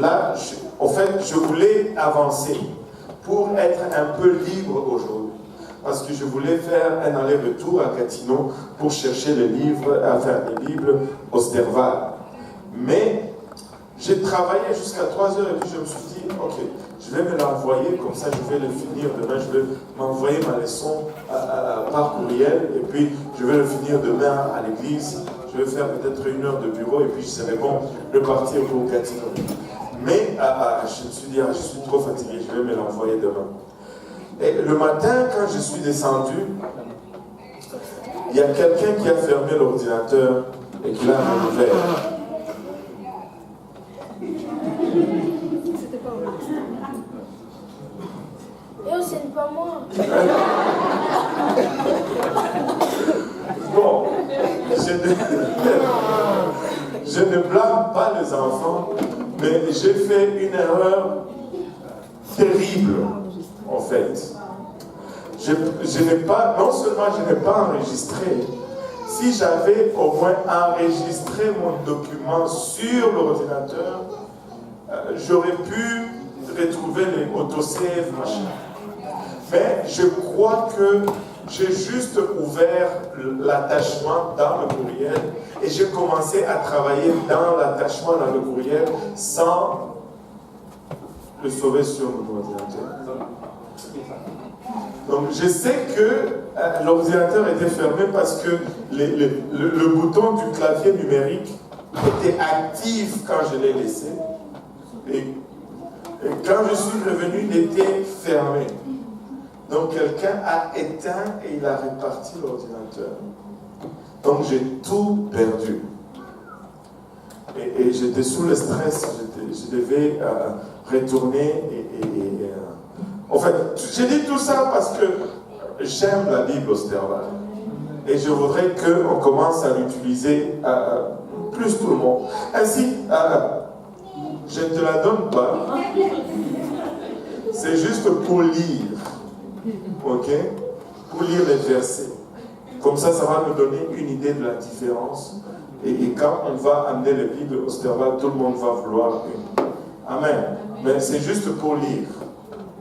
là, je voulais avancer pour être un peu libre aujourd'hui. Parce que je voulais faire un aller-retour à Gatineau pour chercher les livres, à faire des Bibles au Sterval. Mais j'ai travaillé jusqu'à 3h et puis je me suis dit, ok, je vais me l'envoyer, comme ça je vais le finir demain, je vais m'envoyer ma leçon par courriel et puis je vais le finir demain à l'église. Je vais faire peut-être 1 heure de bureau et puis je serai bon de partir pour Gatineau. Mais je me suis dit, je suis trop fatigué, je vais me l'envoyer demain. Et le matin, quand je suis descendu, il y a quelqu'un qui a fermé l'ordinateur et qui l'a ouvert. C'était pas moi. Et c'est pas moi. Bon, je ne blâme pas les enfants, mais j'ai fait une erreur terrible, en fait. Je n'ai pas, non seulement je n'ai pas enregistré, si j'avais au moins enregistré mon document sur l'ordinateur, j'aurais pu retrouver les autosave, machin. Mais je crois que j'ai juste ouvert l'attachement dans le courriel et j'ai commencé à travailler dans l'attachement dans le courriel sans le sauver sur mon ordinateur. Donc je sais que l'ordinateur était fermé parce que le bouton du clavier numérique était actif quand je l'ai laissé. Et quand je suis revenu, il était fermé. Donc quelqu'un a éteint et il a réparti l'ordinateur. Donc j'ai tout perdu. Et j'étais sous le stress, je devais retourner en fait, j'ai dit tout ça parce que j'aime la Bible au Sterval. Et je voudrais qu'on commence à l'utiliser plus tout le monde. Ainsi, je ne te la donne pas. C'est juste pour lire. Ok? Pour lire les versets. Comme ça va nous donner une idée de la différence. Et quand on va amener les Bibles au Sterval, tout le monde va vouloir une. Amen. Mais c'est juste pour lire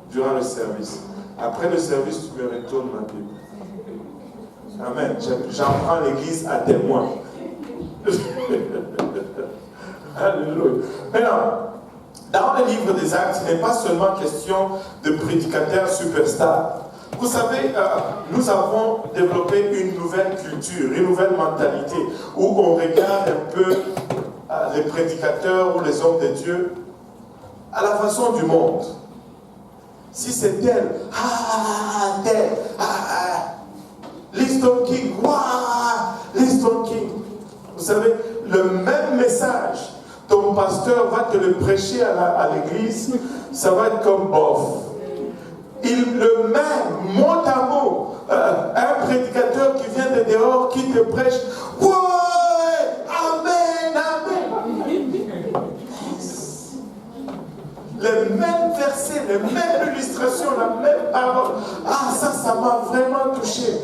durant le service. Après le service, tu me retournes ma Bible. Amen. J'en prends l'église à témoin. Alléluia. Maintenant, dans le livre des Actes, il n'est pas seulement question de prédicateurs superstars. Vous savez, nous avons développé une nouvelle culture, une nouvelle mentalité, où on regarde un peu les prédicateurs ou les hommes de Dieu à la façon du monde. Si c'est tel, Liston King, Liston King. Vous savez, le même message, ton pasteur va te le prêcher à l'église, ça va être comme bof. Il le met mot à mot. Un prédicateur qui vient de dehors, qui te prêche, ouais, amen, amen. Les mêmes versets, les mêmes illustrations, la même parole. Ah, ça m'a vraiment touché.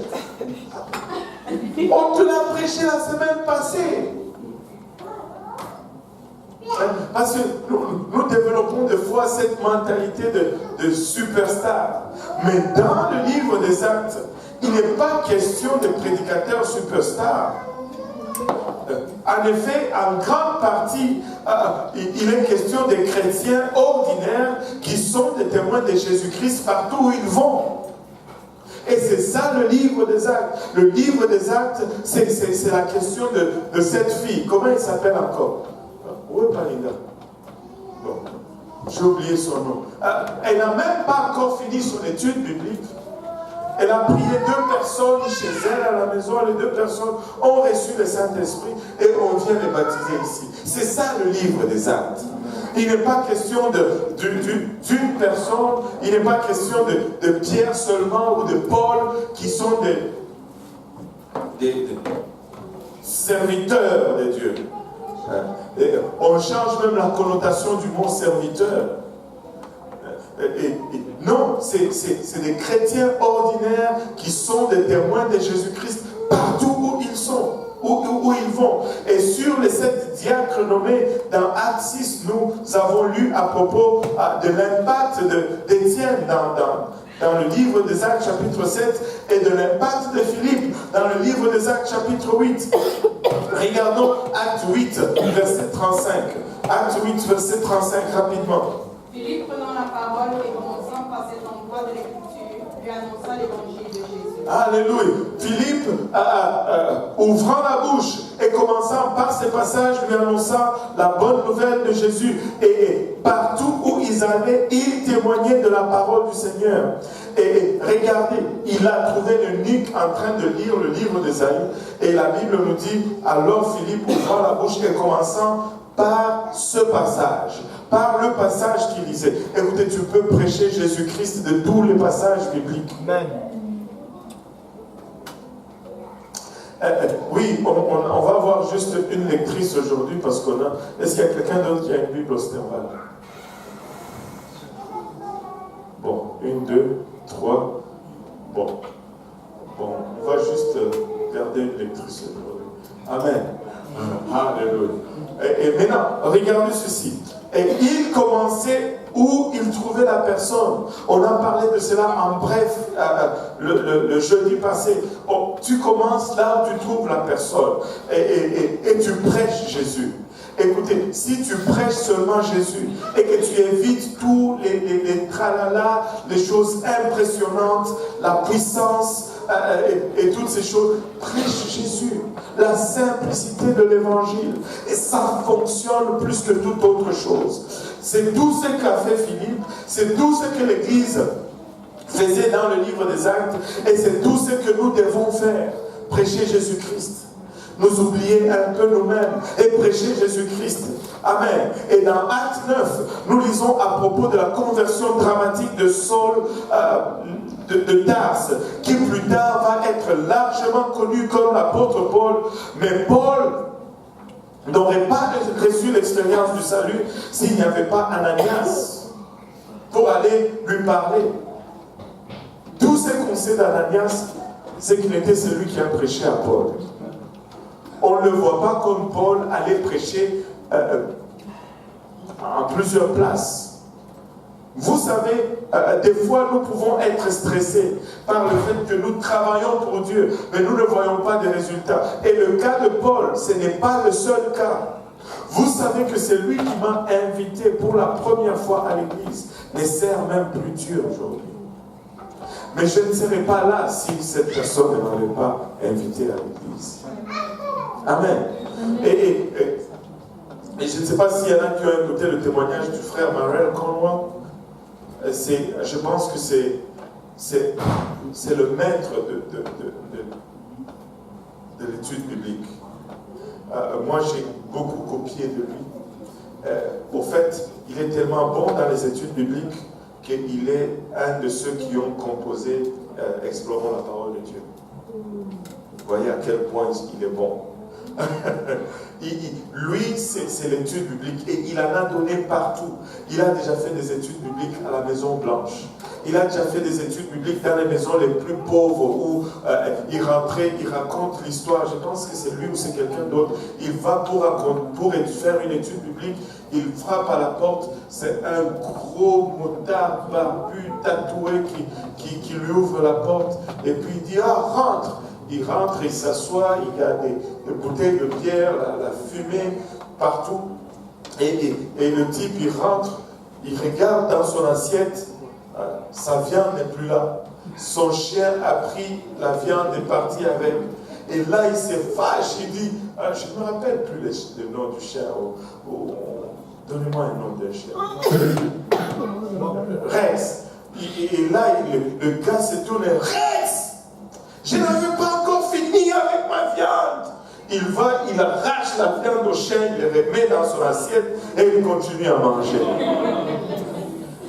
On te l'a prêché la semaine passée. Parce que nous développons des fois cette mentalité de superstar. Mais dans le livre des Actes, il n'est pas question de prédicateurs superstars. En effet, en grande partie, il est question des chrétiens ordinaires qui sont des témoins de Jésus-Christ partout où ils vont. Et c'est ça le livre des Actes. Le livre des Actes, c'est la question de cette fille. Comment elle s'appelle encore? Où est Palinda? Bon, j'ai oublié son nom. Elle n'a même pas encore fini son étude biblique. Elle a prié 2 personnes chez elle à la maison. Les 2 personnes ont reçu le Saint-Esprit et on vient les baptiser ici. C'est ça le livre des Actes. Il n'est pas question d'une personne, il n'est pas question de Pierre seulement ou de Paul qui sont des serviteurs de Dieu. Et on change même la connotation du mot serviteur. Non, c'est des chrétiens ordinaires qui sont des témoins de Jésus-Christ partout où ils sont, où ils vont. Et sur les 7 diacres nommés dans Acte 6, nous avons lu à propos de l'impact d'Étienne dans le livre des Actes chapitre 7 et de l'impact de Philippe dans le livre des Actes chapitre 8. Regardons Acte 8, verset 35. Acte 8, verset 35, rapidement. Philippe, prenant la parole et commençant par cet endroit de l'Écriture, lui annonça l'évangile de Jésus. Alléluia. Philippe, ouvrant la bouche et commençant par ces passages, lui annonçant la bonne nouvelle de Jésus. Et partout où ils allaient, ils témoignaient de la parole du Seigneur. Et regardez, il a trouvé l'eunuque en train de lire le livre d'Ésaïe. Et la Bible nous dit, alors Philippe ouvrant la bouche et commençant par ce passage, par le passage qu'il lisait. Écoutez, tu peux prêcher Jésus-Christ de tous les passages bibliques. Amen. Oui, on va avoir juste une lectrice aujourd'hui parce qu'on a... Est-ce qu'il y a quelqu'un d'autre qui a une Bible au Sterval? Bon, 1, 2, 3. Bon, on va juste garder une lectrice aujourd'hui. Amen. Alléluia. Et maintenant, regardez ceci. Et il commençait où il trouvait la personne. On a parlé de cela en bref le jeudi passé. Oh, tu commences là où tu trouves la personne et tu prêches Jésus. Écoutez, si tu prêches seulement Jésus et que tu évites tous les tralala, les choses impressionnantes, la puissance et toutes ces choses, prêche Jésus, la simplicité de l'évangile. Et ça fonctionne plus que toute autre chose. C'est tout ce qu'a fait Philippe, c'est tout ce que l'Église faisait dans le livre des Actes, et c'est tout ce que nous devons faire. Prêcher Jésus-Christ. Nous oublier un peu nous-mêmes et prêcher Jésus-Christ. Amen. Et dans Acte 9, nous lisons à propos de la conversion dramatique de Saul de Tarse, qui plus tard va être largement connu comme l'apôtre Paul. Mais Paul n'aurait pas reçu l'expérience du salut s'il n'y avait pas Ananias pour aller lui parler. Tout ce qu'on sait d'Ananias, c'est qu'il était celui qui a prêché à Paul. On ne le voit pas comme Paul allait prêcher en plusieurs places. Vous savez, des fois nous pouvons être stressés par le fait que nous travaillons pour Dieu, mais nous ne voyons pas de résultats. Et le cas de Paul, ce n'est pas le seul cas. Vous savez que c'est lui qui m'a invité pour la première fois à l'église, ne sert même plus Dieu aujourd'hui. Mais je ne serais pas là si cette personne ne m'avait pas invité à l'église. Amen. Et je ne sais pas s'il y en a qui ont écouté le témoignage du frère Marel Conwell. Je pense que c'est le maître de l'étude biblique. Moi, j'ai beaucoup copié de lui. Au fait, il est tellement bon dans les études bibliques qu'il est un de ceux qui ont composé Explorons la parole de Dieu. Vous voyez à quel point il est bon. Lui, c'est l'étude biblique et il en a donné partout. Il a déjà fait des études bibliques à la Maison Blanche. Il a déjà fait des études bibliques dans les maisons les plus pauvres où il rentrait, il raconte l'histoire. Je pense que c'est lui ou c'est quelqu'un d'autre. Il va pour faire une étude biblique. Il frappe à la porte. C'est un gros motard barbu, tatoué qui lui ouvre la porte. Et puis il dit, ah, rentre. Il rentre, il s'assoit, il y a des bouteilles de bière, la fumée partout. Et le type, il rentre, il regarde dans son assiette, sa viande n'est plus là. Son chien a pris la viande et est parti avec. Et là, il se fâche, il dit, je ne me rappelle plus le nom du chien. Donnez-moi un nom d'un chien. Rex. Et là, le gars se tourne, Rex! Je n'avais pas encore fini avec ma viande. Il va, il arrache la viande au chien, il le remet dans son assiette et il continue à manger.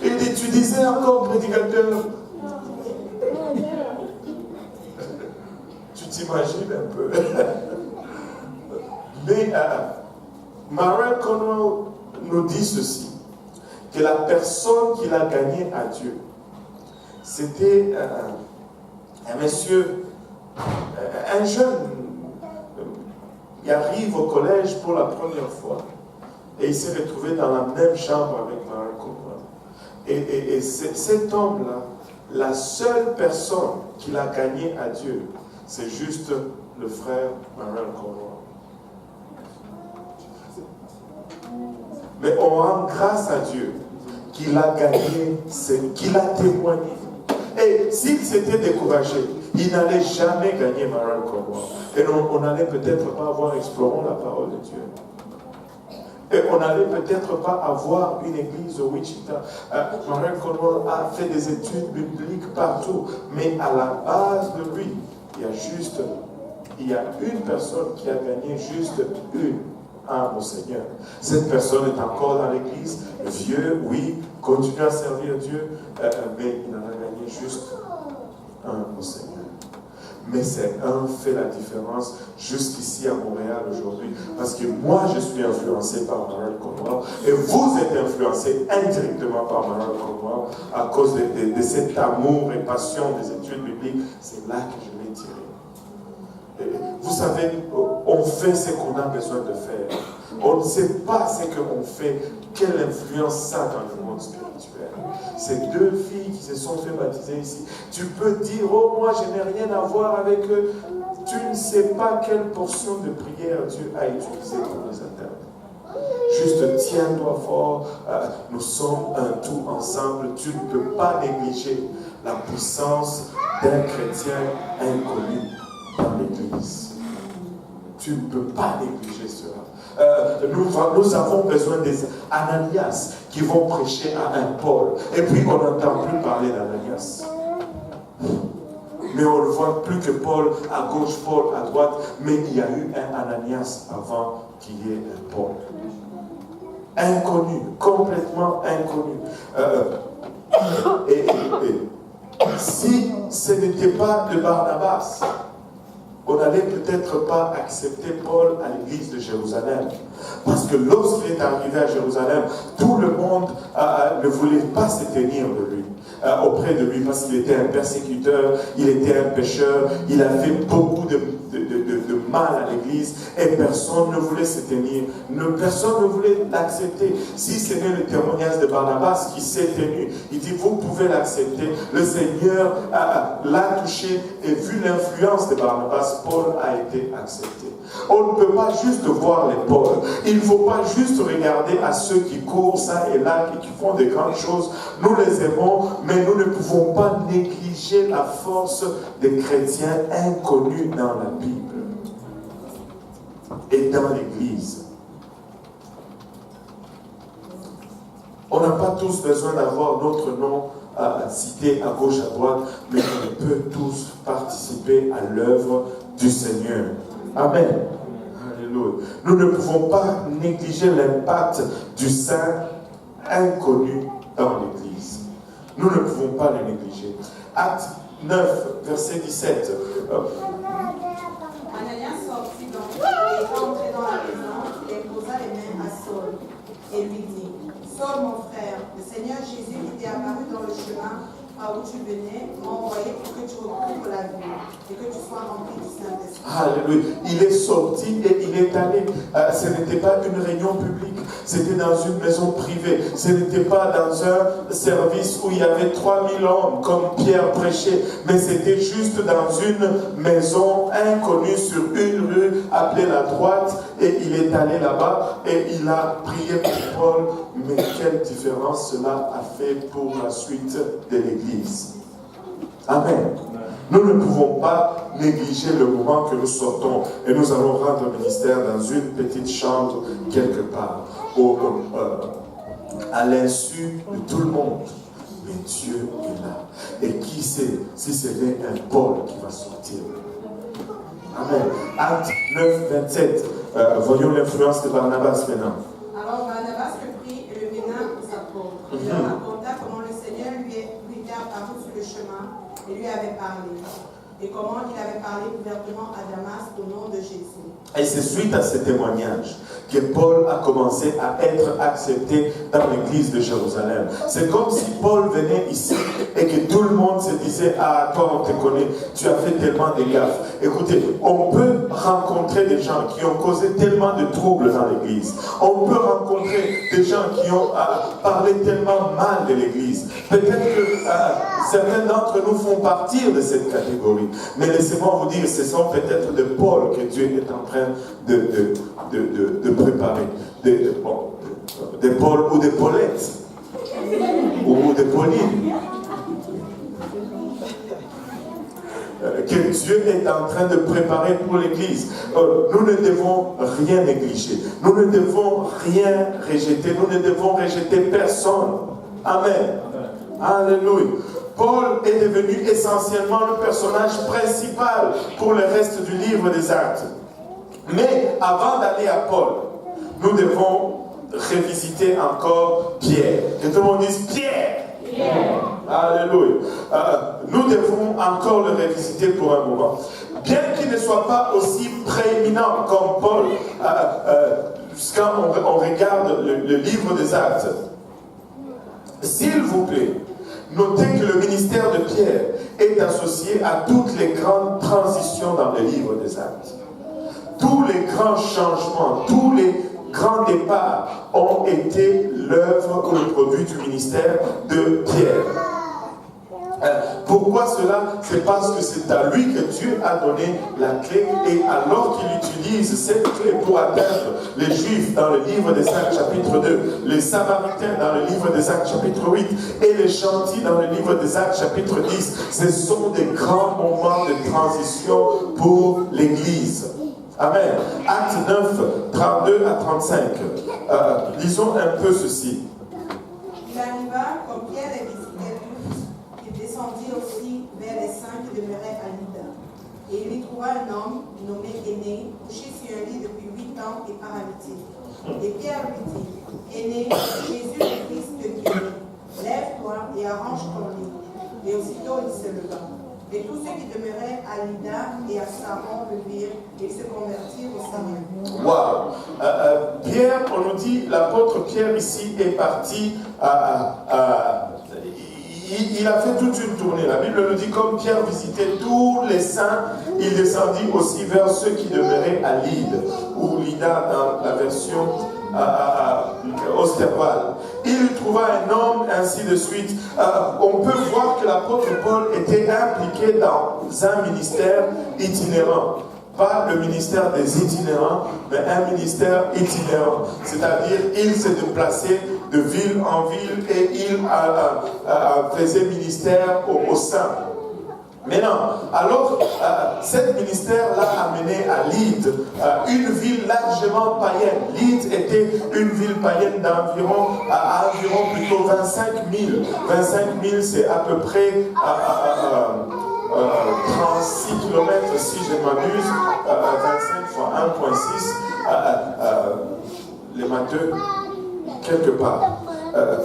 Et tu disais encore, prédicateur, tu t'imagines un peu. Mais Marel Conwell nous dit ceci, que la personne qu'il a gagnée à Dieu, c'était un monsieur Un jeune, il arrive au collège pour la première fois et il s'est retrouvé dans la même chambre avec Maran Conroy. Et cet homme-là, la seule personne qu'il a gagné à Dieu, c'est juste le frère Maran Conroy. Mais on rend grâce à Dieu qu'il a gagné, qu'il a témoigné. Et s'il s'était découragé, il n'allait jamais gagner Maran Conroy. Et on n'allait peut-être pas avoir exploré la parole de Dieu. Et on n'allait peut-être pas avoir une église au Wichita. Maran Conroy a fait des études bibliques partout. Mais à la base de lui, il y a une personne qui a gagné juste une âme au Seigneur. Cette personne est encore dans l'église, vieux, oui, continue à servir Dieu, mais il en a gagné juste un au Seigneur. Mais c'est un fait la différence jusqu'ici à Montréal aujourd'hui. Parce que moi, je suis influencé par Maran Conroy et vous êtes influencé indirectement par Maran Conroy à cause de cet amour et passion des études bibliques. C'est là que je l'ai tiré. Et vous savez, on fait ce qu'on a besoin de faire. On ne sait pas ce qu'on fait, quelle influence ça a dans le monde spirituel. Ces deux filles qui se sont fait baptiser ici, tu peux dire, oh moi je n'ai rien à voir avec eux. Tu ne sais pas quelle portion de prière Dieu a utilisée pour les atteindre. Juste tiens-toi fort, nous sommes un tout ensemble. Tu ne peux pas négliger la puissance d'un chrétien inconnu dans l'Église. Tu ne peux pas négliger cela. Nous avons besoin des Ananias qui vont prêcher à un Paul. Et puis on n'entend plus parler d'Ananias. Mais on ne voit plus que Paul à gauche, Paul à droite. Mais il y a eu un Ananias avant qu'il y ait un Paul. Inconnu, complètement inconnu. Et si ce n'était pas de Barnabas, on n'allait peut-être pas accepter Paul à l'église de Jérusalem. Parce que lorsqu'il est arrivé à Jérusalem, tout le monde ne voulait pas se tenir de lui, auprès de lui, parce qu'il était un persécuteur, il était un pécheur, il a fait beaucoup de mal à l'église, et personne ne voulait se tenir, personne ne voulait l'accepter. Si ce n'est le témoignage de Barnabas qui s'est tenu, il dit, vous pouvez l'accepter. Le Seigneur l'a touché, et vu l'influence de Barnabas, Paul a été accepté. On ne peut pas juste voir les Pauls. Il ne faut pas juste regarder à ceux qui courent ça et là, qui font de grandes choses. Nous les aimons, mais nous ne pouvons pas négliger la force des chrétiens inconnus dans la Bible et dans l'Église. On n'a pas tous besoin d'avoir notre nom cité à gauche, à droite, mais on peut tous participer à l'œuvre du Seigneur. Amen. Alléluia. Nous ne pouvons pas négliger l'impact du saint inconnu dans l'Église. Nous ne pouvons pas le négliger. Acte 9, verset 17. Ananias sortit donc et étant entré dans la maison, il posa les mains à Saul et lui dit, Saul mon frère, le Seigneur Jésus qui t'est apparu dans le chemin par où tu venais, m'a envoyé pour que tu recouvres la vue et que tu sois rempli du Saint-Esprit. Alléluia. Il est sorti et il est allé. Ce n'était pas une réunion publique, c'était dans une maison privée. Ce n'était pas dans un service où il y avait 3000 hommes comme Pierre prêchait, mais c'était juste dans une maison inconnue sur une rue appelée la droite, et il est allé là-bas et il a prié pour Paul. Mais quelle différence cela a fait pour la suite de l'Église. Amen. Nous ne pouvons pas négliger le moment que nous sortons et nous allons rendre ministère dans une petite chambre quelque part, à l'insu de tout le monde. Mais Dieu est là. Et qui sait si c'est un Paul qui va sortir. Amen. Acte 9, 27. Voyons l'influence de Barnabas maintenant. Alors Barnabas le prit et le mena aux apôtres. Il leur raconta comment le Seigneur lui était apparu sur le chemin et lui avait parlé. Et comment il avait parlé ouvertement à Damas au nom de Jésus. Et c'est suite à ce témoignage que Paul a commencé à être accepté dans l'église de Jérusalem. C'est comme si Paul venait ici et que tout le monde se disait, ah, toi on te connaît, tu as fait tellement de gaffes. Écoutez, on peut rencontrer des gens qui ont causé tellement de troubles dans l'église. On peut rencontrer des gens qui ont parlé tellement mal de l'église. Peut-être que certains d'entre nous font partie de cette catégorie. Mais laissez-moi vous dire, ce sont peut-être de Paul que Dieu est en train de préparer. De Paul ou de Paulette. Ou de Pauline. Que Dieu est en train de préparer pour l'Église. Nous ne devons rien négliger. Nous ne devons rien rejeter. Nous ne devons rejeter personne. Amen. Alléluia. Paul est devenu essentiellement le personnage principal pour le reste du livre des Actes. Mais avant d'aller à Paul, nous devons revisiter encore Pierre. Que tout le monde dise Pierre. Pierre. Alléluia. Nous devons encore le revisiter pour un moment. Bien qu'il ne soit pas aussi prééminent comme Paul, quand on regarde le livre des Actes, s'il vous plaît, notez que le ministère de Pierre est associé à toutes les grandes transitions dans le livre des Actes. Tous les grands changements, tous les grands départs ont été l'œuvre ou le produit du ministère de Pierre. Pourquoi cela? C'est parce que c'est à lui que Dieu a donné la clé, et alors qu'il utilise cette clé pour atteindre les Juifs dans le livre des Actes chapitre 2, les Samaritains dans le livre des Actes chapitre 8 et les Gentils dans le livre des Actes chapitre 10, ce sont des grands moments de transition pour l'Église. Amen. Acte 9, 32 à 35. Lisons un peu ceci. Il arriva, comme Pierre les visitait tous, qu'il descendit aussi vers les saints qui demeuraient à Lydda. Et il y trouva un homme nommé Aîné, couché sur un lit depuis 8 ans et paralytique. Et Pierre lui dit, Aîné, Jésus le Christ de Dieu, lève-toi et arrange ton lit. Et aussitôt il se leva. Et tous ceux qui demeuraient à Lydda et à Saron le virent et se convertirent au Seigneur. Wow! Pierre, on nous dit, l'apôtre Pierre ici est parti il a fait toute une tournée. La Bible nous dit, comme Pierre visitait tous les saints, il descendit aussi vers ceux qui demeuraient à Lyde, ou Lydda dans la version Osterval. Il trouva un homme, ainsi de suite. On peut voir que l'apôtre Paul était impliqué dans un ministère itinérant. Pas le ministère des itinérants, mais un ministère itinérant. C'est-à-dire, il s'est déplacé de ville en ville et il faisait ministère aux saints. Maintenant, alors, cet ministère l'a amené à Lyde, une ville largement païenne. Lyde était une ville païenne d'environ, plutôt 25 000. 25 000, c'est à peu près 36 km si je m'abuse, 25 fois 1,6, les matheux, quelque part.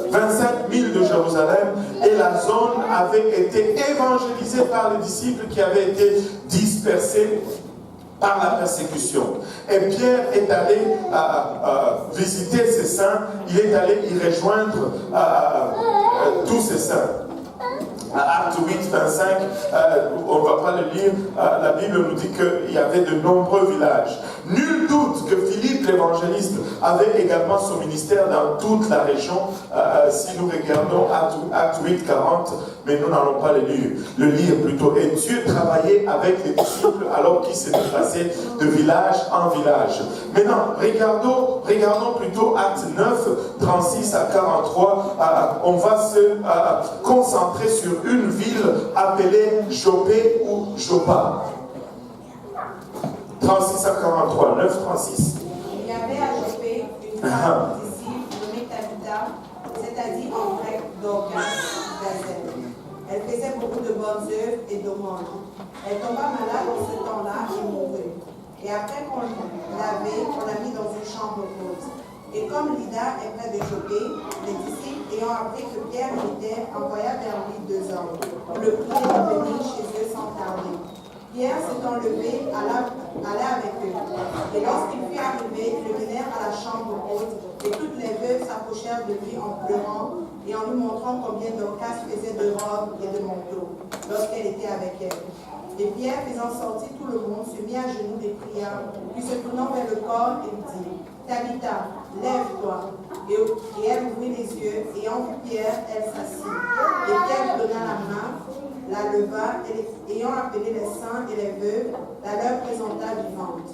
25 000 de Jérusalem, et la zone avait été évangélisée par les disciples qui avaient été dispersés par la persécution. Et Pierre est allé visiter ces saints, il est allé y rejoindre tous ces saints. Acte 8, 25, on ne va pas le lire, la Bible nous dit qu'il y avait de nombreux villages. Nul doute que Philippe l'évangéliste avait également son ministère dans toute la région. Si nous regardons Acte 8, 40, mais nous n'allons pas le lire plutôt. Et Dieu travaillait avec les disciples alors qu'ils se déplaçaient de village en village. Maintenant, regardons plutôt Acte 9, 36 à 43. On va se concentrer sur une ville appelée Jopé ou Joppa. 36 à 43, 9, 36. Il y avait à Jopé une femme disciple nommée Tabitha, c'est-à-dire en grec Dorcas, elle faisait beaucoup de bonnes œuvres et d'aumônes. Elle tomba malade en ce temps-là et mourut. Et après qu'on l'avait, on l'a mis dans une chambre haute. Et comme Lydda est près de Jopé, les disciples ayant appris que Pierre y était, envoya vers lui 2 hommes, pour le prier de venir chez eux sans tarder. Pierre s'étant levé, alla alla avec eux. Et lorsqu'il fut arrivé, ils le menèrent à la chambre haute, et toutes les veuves s'approchèrent de lui en pleurant et en lui montrant combien Dorcas faisait de robes et de manteaux lorsqu'elle était avec elles. Et Pierre, faisant sortir tout le monde, se mit à genoux et pria, puis se tournant vers le corps, et lui dit, Tabitha, lève-toi. Et elle ouvrit les yeux, et en vue Pierre, elle s'assit. Et Pierre lui donna la main, la leva, et ayant appelé les saints et les veuves, la leur présenta vivante.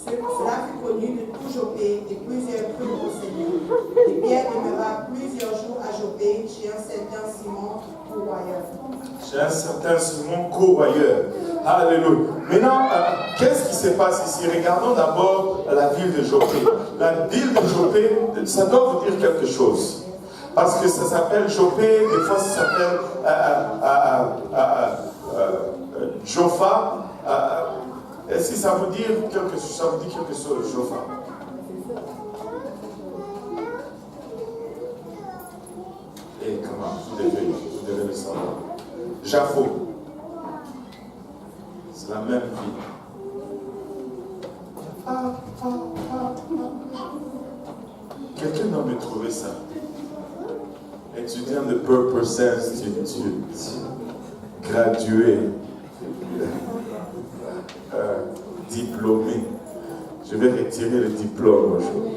Cela fut connu de tout Joppé, et plusieurs crurent au Seigneur. Et Pierre demeura plusieurs jours à Joppé, chez un certain Simon Courroyeur. Chez un certain Simon Courroyeur. Alléluia. Maintenant, qu'est-ce qui se passe ici? Regardons d'abord la ville de Joppé. La ville de Joppé, ça doit vous dire quelque chose. Parce que ça s'appelle Joppé, des fois ça s'appelle Jopha. Est-ce que ça vous dit quelque chose, Jopha? Et comment? Vous devez le savoir. Jaffo. C'est la même ville. Quelqu'un doit me trouver ça. Étudiant de Purpose Institute, gradué, diplômé. Je vais retirer le diplôme aujourd'hui.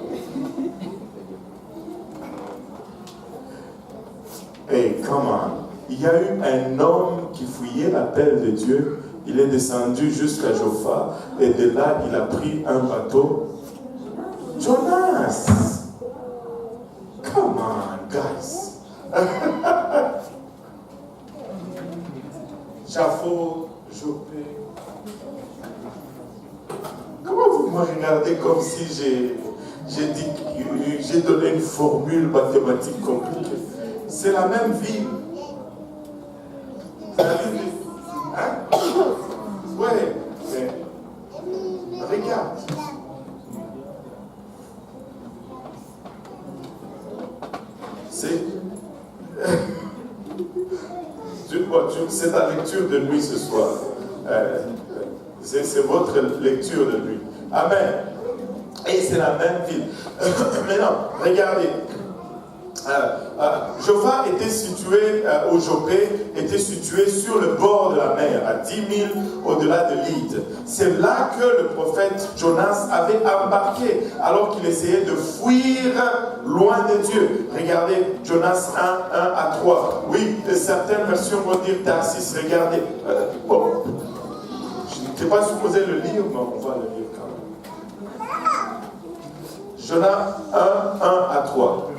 Hey, come on. Il y a eu un homme qui fouillait l'appel de Dieu. Il est descendu jusqu'à Joppa et de là, il a pris un bateau. Jonas! Come on, guys! Jaffo, Joppé. Comment vous me regardez comme si j'ai donné une formule mathématique compliquée? C'est la même vie. C'est la vie. Hein? Ouais, mais regarde. C'est ta lecture de nuit ce soir. C'est votre lecture de nuit. Amen. Et c'est la même ville. Maintenant, regardez. Joppa était situé au Joppé, était situé sur le bord de la mer, à 10 000 au-delà de Lyde. C'est là que le prophète Jonas avait embarqué, alors qu'il essayait de fuir loin de Dieu. Regardez Jonas 1, 1 à 3. Oui, certaines versions vont dire Tarsis. Regardez. Bon, je n'étais pas supposé le lire, mais on va le lire quand même. Jonas 1, 1 à 3.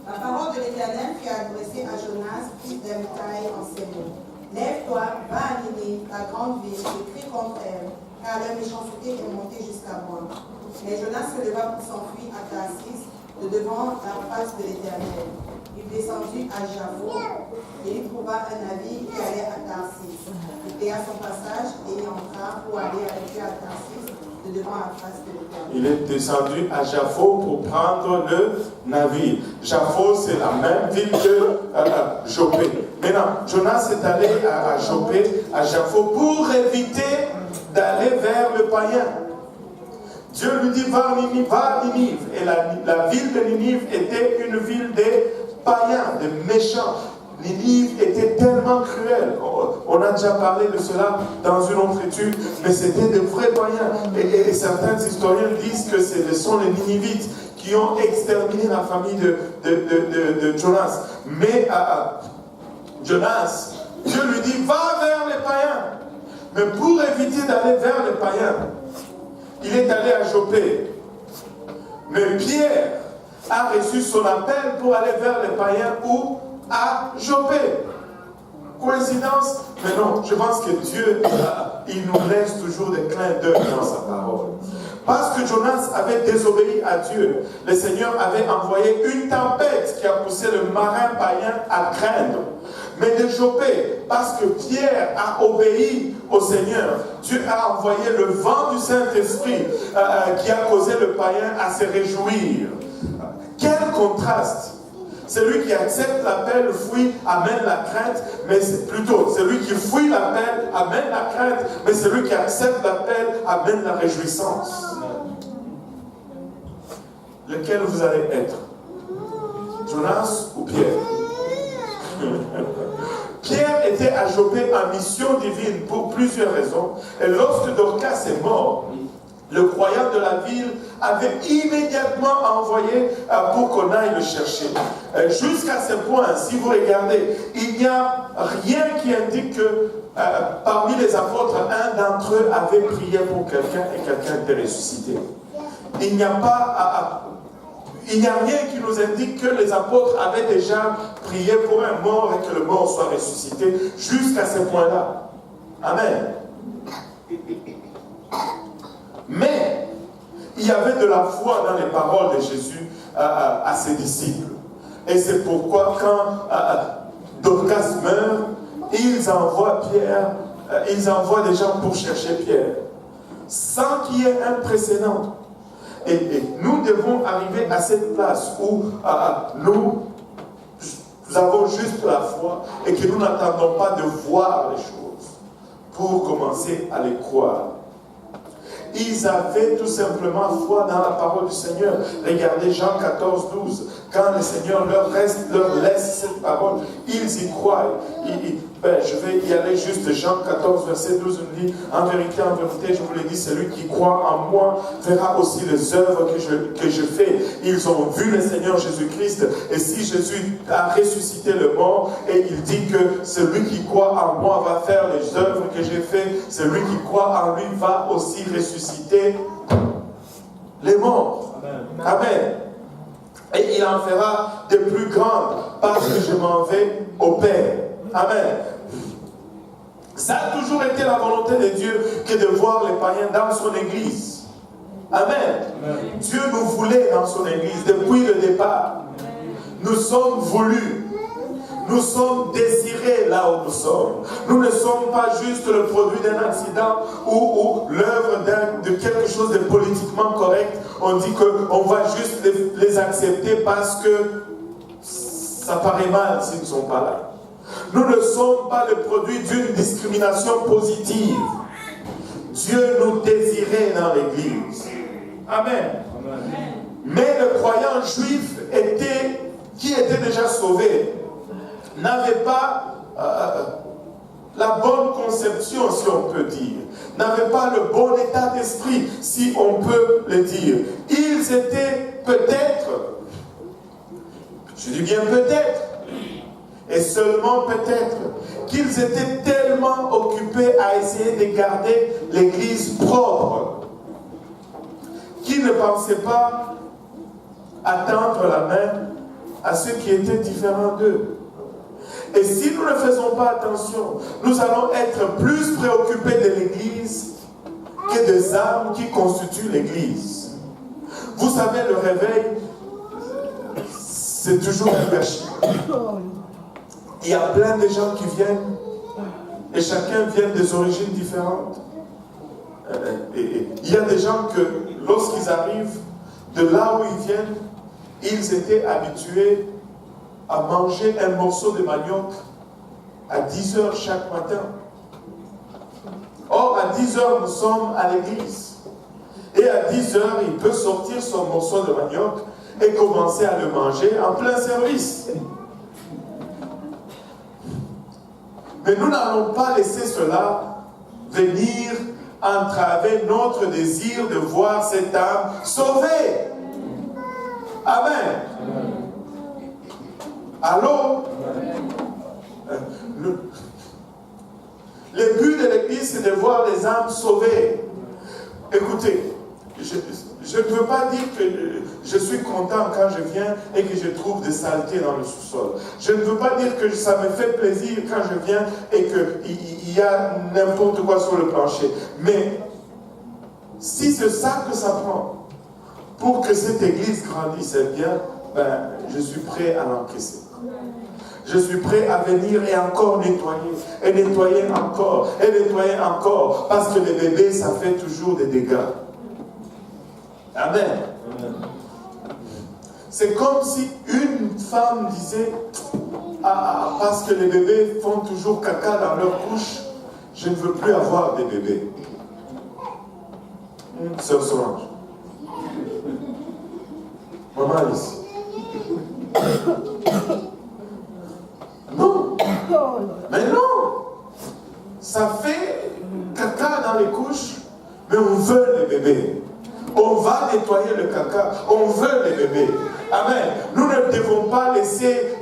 La parole de l'Éternel fut adressée à Jonas, fils d'Amitai, en ces mots. Lève-toi, va à Ninive, la grande ville, et crie contre elle, car leur méchanceté est montée jusqu'à moi. Mais Jonas se leva pour s'enfuir à Tarsis, de devant la face de l'Éternel. Il descendit à Jaffo, et il trouva un navire qui allait à Tarsis. Il paya son passage et y entra pour aller avec lui à Tarsis, de devant la face de l'Éternel. Il est descendu à Jaffo pour prendre le navire. Jaffo, c'est la même ville que Joppé. Maintenant, Jonas est allé à Joppé, à Jaffo, pour éviter d'aller vers le païen. Dieu lui dit, va à Ninive. Et la ville de Ninive était une ville des païens, des méchants. Ninive était tellement cruelle. On a déjà parlé de cela dans une autre étude, mais c'était de vrais païens. Et certains historiens disent que ce sont les Ninivites qui ont exterminé la famille de Jonas. Mais Jonas, Dieu lui dit, va vers les païens. Mais pour éviter d'aller vers les païens, il est allé à Joppé. Mais Pierre a reçu son appel pour aller vers les païens où? À Joppé. Coïncidence? Mais non, je pense que Dieu, il nous laisse toujours des clins d'œil dans sa parole. Parce que Jonas avait désobéi à Dieu, le Seigneur avait envoyé une tempête qui a poussé le marin païen à craindre. Mais de Joppé, parce que Pierre a obéi au Seigneur, Dieu a envoyé le vent du Saint-Esprit qui a causé le païen à se réjouir. Quel contraste! Celui qui accepte l'appel fuit, amène la crainte, mais c'est plutôt celui qui fuit l'appel amène la crainte, mais celui qui accepte l'appel amène la réjouissance. Lequel vous allez être? Jonas ou Pierre? Pierre était à Joppé en mission divine pour plusieurs raisons. Et lorsque Dorcas est mort, le croyant de la ville avait immédiatement envoyé pour qu'on aille le chercher. Jusqu'à ce point, si vous regardez, il n'y a rien qui indique que parmi les apôtres, un d'entre eux avait prié pour quelqu'un et quelqu'un était ressuscité. Il n'y a rien qui nous indique que les apôtres avaient déjà prié pour un mort et que le mort soit ressuscité jusqu'à ce point-là. Amen. Mais il y avait de la foi dans les paroles de Jésus à ses disciples. Et c'est pourquoi quand Dorcas meurt, ils envoient Pierre, ils envoient des gens pour chercher Pierre, sans qu'il y ait un précédent. Et nous devons arriver à cette place où nous avons juste la foi et que nous n'attendons pas de voir les choses pour commencer à les croire. Ils avaient tout simplement foi dans la parole du Seigneur. Regardez Jean 14, 12. Quand le Seigneur leur laisse cette parole, ils y croient. Je vais y aller juste. Jean 14, verset 12 nous dit, en vérité, je vous l'ai dit, celui qui croit en moi verra aussi les œuvres que je fais. Ils ont vu le Seigneur Jésus-Christ. Et si Jésus a ressuscité le mort, et il dit que celui qui croit en moi va faire les œuvres que j'ai fait, celui qui croit en lui va aussi ressusciter les morts. Amen. Amen. Et il en fera de plus grandes parce que je m'en vais au Père. Amen. Ça a toujours été la volonté de Dieu que de voir les païens dans son église. Amen. Amen. Dieu nous voulait dans son église depuis le départ. Nous sommes voulus. Nous sommes désirés là où nous sommes. Nous ne sommes pas juste le produit d'un accident ou l'œuvre de quelque chose de politiquement correct. On dit qu'on va juste les accepter parce que ça paraît mal s'ils ne sont pas là. Nous ne sommes pas le produit d'une discrimination positive. Dieu nous désirait dans l'Église. Amen. Amen. Mais le croyant juif qui était déjà sauvé n'avait pas la bonne conception, si on peut dire, n'avait pas le bon état d'esprit, si on peut le dire. Ils étaient peut-être, je dis bien peut-être, et seulement peut-être, qu'ils étaient tellement occupés à essayer de garder l'Église propre, qu'ils ne pensaient pas à tendre la main à ceux qui étaient différents d'eux. Et si nous ne faisons pas attention, nous allons être plus préoccupés de l'Église que des âmes qui constituent l'Église. Vous savez, le réveil, c'est toujours un gâchis. Il y a plein de gens qui viennent, et chacun vient des origines différentes. Et il y a des gens que, lorsqu'ils arrivent de là où ils viennent, ils étaient habitués à manger un morceau de manioc à 10 heures chaque matin. Or, à 10 heures, nous sommes à l'église. Et à 10 heures, il peut sortir son morceau de manioc et commencer à le manger en plein service. Mais nous n'allons pas laisser cela venir entraver notre désir de voir cette âme sauvée. Amen. Allô? Le but de l'Église, c'est de voir les âmes sauvées. Écoutez, je ne veux pas dire que je suis content quand je viens et que je trouve des saletés dans le sous-sol. Je ne veux pas dire que ça me fait plaisir quand je viens et qu'il y a n'importe quoi sur le plancher. Mais si c'est ça que ça prend pour que cette Église grandisse bien, ben, je suis prêt à l'encaisser. Je suis prêt à venir et encore nettoyer, et nettoyer encore, et nettoyer encore, parce que les bébés, ça fait toujours des dégâts. Amen. C'est comme si une femme disait, parce que les bébés font toujours caca dans leur couche, je ne veux plus avoir des bébés. Sœur Solange. Maman Alice. Non. Mais non. Ça fait caca dans les couches, mais on veut les bébés. On va nettoyer le caca. On veut les bébés. Amen. Nous ne devons pas laisser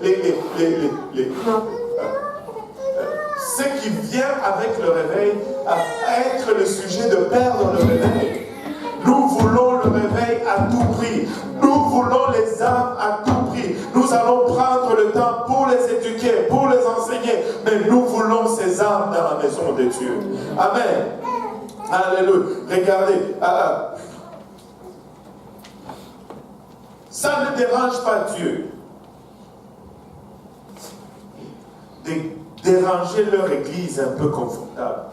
ce qui vient avec le réveil être le sujet de perdre le réveil. Nous voulons le réveil à tout prix. Nous voulons les âmes à tout prix. Nous allons prendre le temps pour les éduquer, pour les enseigner. Mais nous voulons ces âmes dans la maison de Dieu. Amen. Alléluia. Regardez. Ça ne dérange pas Dieu de déranger leur église un peu confortable.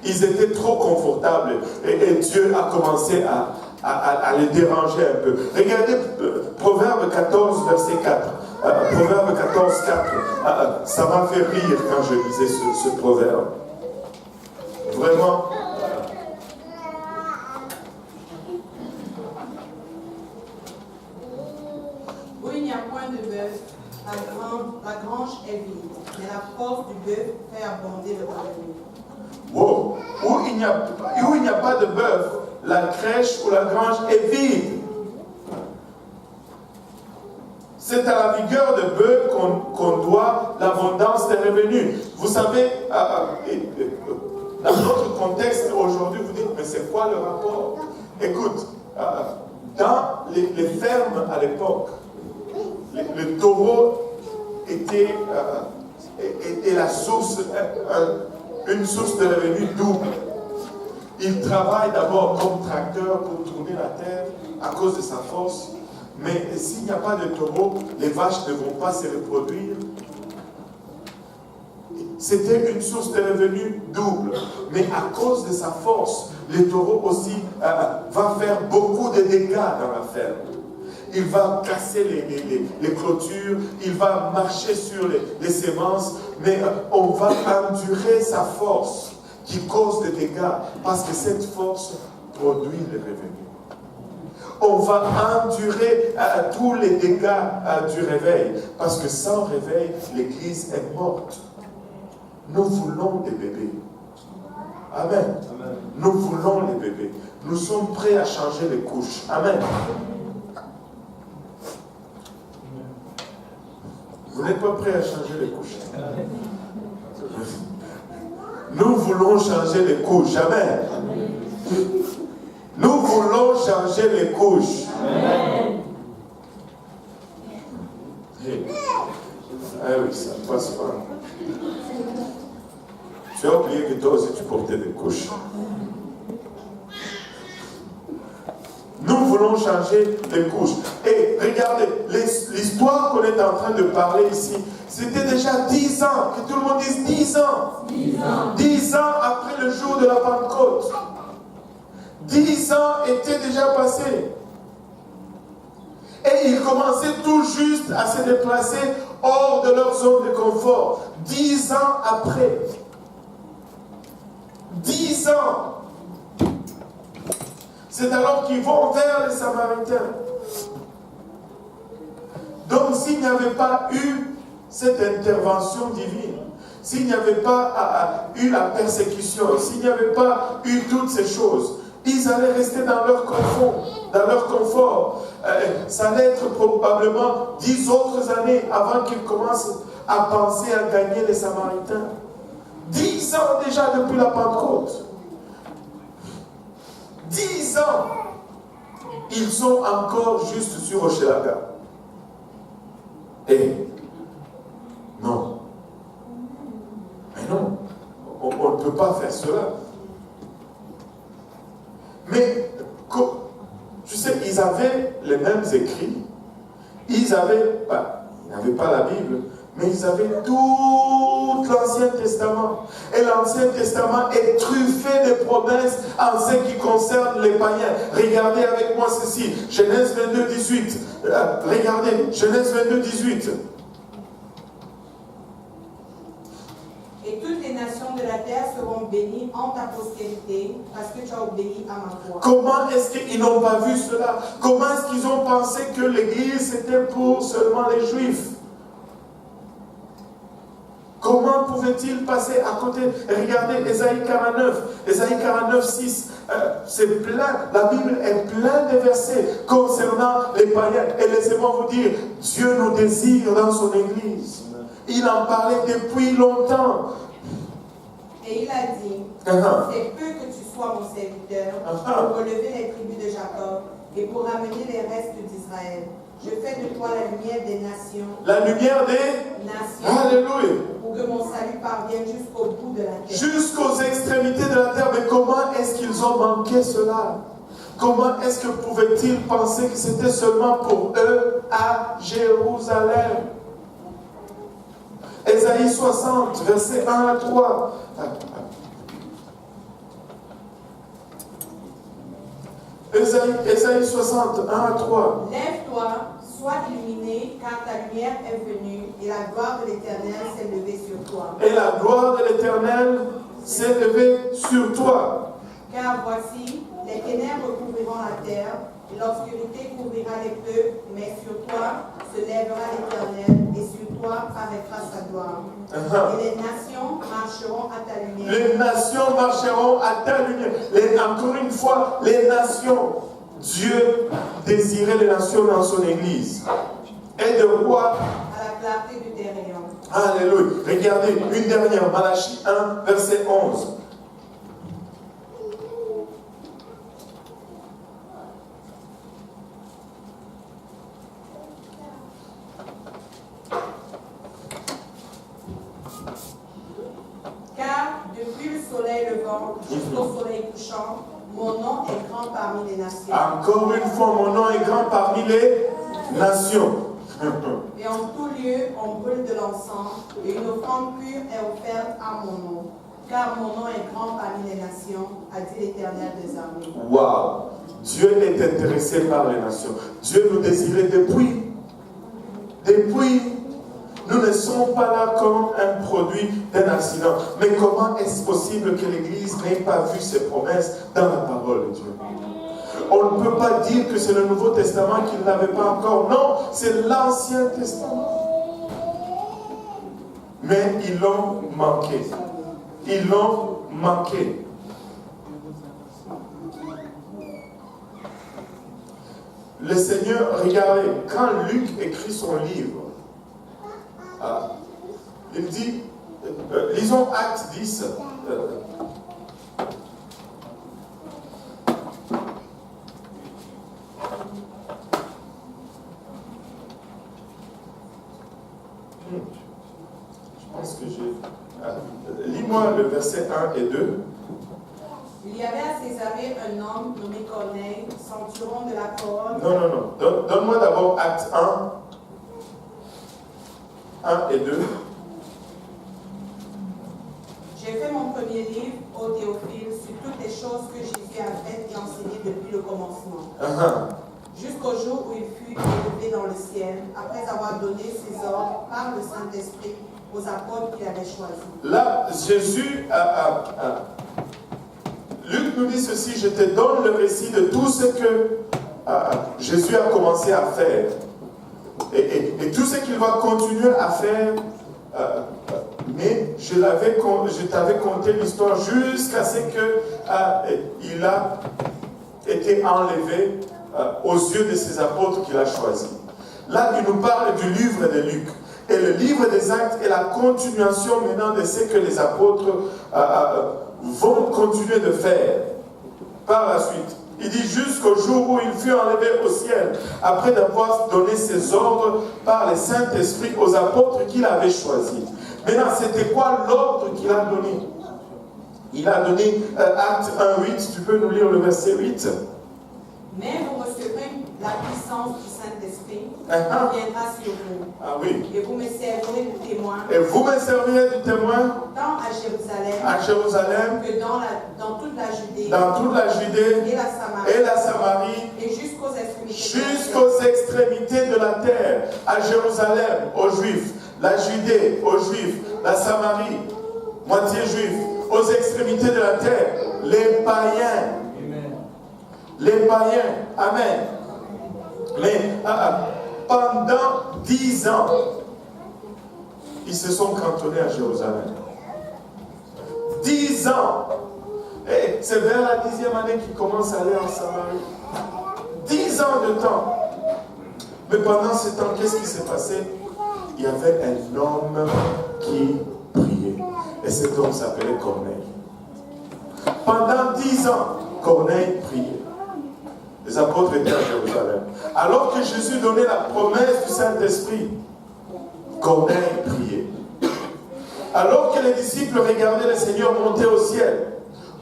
Ils étaient trop confortables et Dieu a commencé à les déranger un peu. Regardez Proverbe 14, verset 4. Proverbe 14, 4. Ça m'a fait rire quand je lisais ce proverbe. Vraiment. Où il n'y a point de bœuf, la grange est vide, mais la force du bœuf fait abonder le revenu. Wow. Où il n'y a pas de bœuf, la crèche ou la grange est vide. C'est à la vigueur de bœuf qu'on doit l'abondance des revenus. Vous savez, dans notre contexte aujourd'hui, vous dites, mais c'est quoi le rapport? Écoute, dans les fermes à l'époque, le taureau était la source, une source de revenus double. Il travaille d'abord comme tracteur pour tourner la terre à cause de sa force. Mais s'il n'y a pas de taureau, les vaches ne vont pas se reproduire. C'était une source de revenus double. Mais à cause de sa force, le taureau aussi va faire beaucoup de dégâts dans la ferme. Il va casser les clôtures, il va marcher sur les semences, mais on va endurer sa force qui cause des dégâts parce que cette force produit les revenus. On va endurer tous les dégâts du réveil parce que sans réveil, l'église est morte. Nous voulons des bébés. Amen. Amen. Nous voulons les bébés. Nous sommes prêts à changer les couches. Amen. Vous n'êtes pas prêts à changer les couches. Nous voulons changer les couches. Amen. Nous voulons changer les couches. Amen. Ah oui, ça ne passe pas. Tu as oublié que toi aussi tu portais des couches. Nous voulons changer les couches. Et regardez, l'histoire qu'on est en train de parler ici, c'était déjà 10 ans, que tout le monde dise 10 ans. 10 ans. 10 ans après le jour de la Pentecôte. 10 ans étaient déjà passés. Et ils commençaient tout juste à se déplacer hors de leur zone de confort. 10 ans après. 10 ans. C'est alors qu'ils vont vers les Samaritains. Donc s'il n'y avait pas eu cette intervention divine, s'il n'y avait pas eu la persécution, s'il n'y avait pas eu toutes ces choses, ils allaient rester dans leur confort. Ça allait être probablement 10 autres années avant qu'ils commencent à penser à gagner les Samaritains. 10 ans déjà depuis la Pentecôte. 10 ans. Ils sont encore juste sur Hochelaga. Et non. Mais non. On ne peut pas faire cela. Mais, tu sais, ils avaient les mêmes écrits. Ils n'avaient pas la Bible, Mais ils avaient tout l'Ancien Testament. Et l'Ancien Testament est truffé de promesses en ce qui concerne les païens. Regardez avec moi ceci. Genèse 22, 18. Regardez, Genèse 22, 18. Et toutes les nations de la terre seront bénies en ta postérité, parce que tu as obéi à ma voix. Comment est-ce qu'ils n'ont pas vu cela? Comment est-ce qu'ils ont pensé que l'Église c'était pour seulement les Juifs? Comment pouvaient-ils passer à côté? Regardez Ésaïe 49, Ésaïe 49, 6. C'est plein, la Bible est pleine de versets concernant les païens. Et laissez-moi vous dire, Dieu nous désire dans son Église. Il en parlait depuis longtemps. Et il a dit, c'est peu que tu sois mon serviteur pour relever les tribus de Jacob et pour ramener les restes d'Israël. Je fais de toi la lumière des nations. La lumière des nations. Alléluia. Pour que mon salut parvienne jusqu'au bout de la terre. Jusqu'aux extrémités de la terre. Mais comment est-ce qu'ils ont manqué cela? Comment est-ce que pouvaient-ils penser que c'était seulement pour eux à Jérusalem? Ésaïe 60, versets 1 à 3. Ésaïe 60, 1 à 3. Lève-toi, sois illuminé, car ta lumière est venue, et la gloire de l'Éternel s'est levée sur toi. Et la gloire de l'Éternel s'est levée sur toi. Car voici, les ténèbres couvriront la terre, et l'obscurité couvrira les peuples, mais sur toi se lèvera l'Éternel, et sur toi paraîtra sa gloire. Et les nations marcheront à ta lumière. Les nations marcheront à ta lumière. Encore une fois, les nations. Dieu désirait les nations dans son Église. Et de quoi? À la clarté de tes rayons. Alléluia. Regardez, une dernière, Malachie 1, verset 11. Car depuis le soleil levant jusqu'au soleil couchant, mon nom est grand parmi les nations. Encore une fois, mon nom est grand parmi les nations. Et en tout lieu, on brûle de l'encens, et une offrande pure est offerte à mon nom. Car mon nom est grand parmi les nations, a dit l'Éternel des armées. Waouh! Dieu est intéressé par les nations. Dieu nous désirait depuis. Nous ne sommes pas là comme un produit d'un accident. Mais comment est-ce possible que l'Église n'ait pas vu ses promesses dans la parole de Dieu? On ne peut pas dire que c'est le Nouveau Testament qu'il n'avait pas encore. Non, c'est l'Ancien Testament. Mais ils l'ont manqué. Ils l'ont manqué. Le Seigneur, regardez, quand Luc écrit son livre, il dit, lisons Acte 10. Je pense que j'ai... lis-moi le verset 1 et 2. Il y avait à Césarée un homme nommé Corneille, centurion de la cohorte. Non. Donne-moi d'abord Acte 1 et 2. J'ai fait mon premier livre, ô Théophile, sur toutes les choses que Jésus a faites et enseignées depuis le commencement. Jusqu'au jour où il fut élevé dans le ciel, après avoir donné ses ordres par le Saint-Esprit aux apôtres qu'il avait choisis. Là, Jésus Luc nous dit ceci, je te donne le récit de tout ce que Jésus a commencé à faire. Et tout ce qu'il va continuer à faire, mais je t'avais conté l'histoire jusqu'à ce qu'il a été enlevé aux yeux de ses apôtres qu'il a choisis. Là, il nous parle du livre de Luc. Et le livre des Actes est la continuation maintenant de ce que les apôtres vont continuer de faire par la suite. Il dit jusqu'au jour où il fut enlevé au ciel, après d'avoir donné ses ordres par le Saint-Esprit aux apôtres qu'il avait choisis. Maintenant, c'était quoi l'ordre qu'il a donné? Il a donné Acte 1:8, tu peux nous lire le verset 8? Mais vous recevrez la puissance du Saint-Esprit, viendra sur vous. Ah oui. Et vous me servirez de témoin. Et vous me servirez du témoin. Tant à Jérusalem. Que dans toute la Judée. Dans toute la Judée. Et la Samarie. Et jusqu'aux extrémités. Jusqu'aux extrémités de la terre. À Jérusalem, aux Juifs. La Judée, aux Juifs. La Samarie, moitié juif. Aux extrémités de la terre. Les païens. Les païens. Amen. Pendant 10 ans, ils se sont cantonnés à Jérusalem. 10 ans. Et c'est vers la 10e année qu'ils commencent à aller en Samarie. 10 ans de temps. Mais pendant ce temps, qu'est-ce qui s'est passé? Il y avait un homme qui priait. Et cet homme s'appelait Corneille. Pendant 10 ans, Corneille priait. Les apôtres étaient à Jérusalem. Alors que Jésus donnait la promesse du Saint-Esprit, Corneille priait. Alors que les disciples regardaient le Seigneur monter au ciel,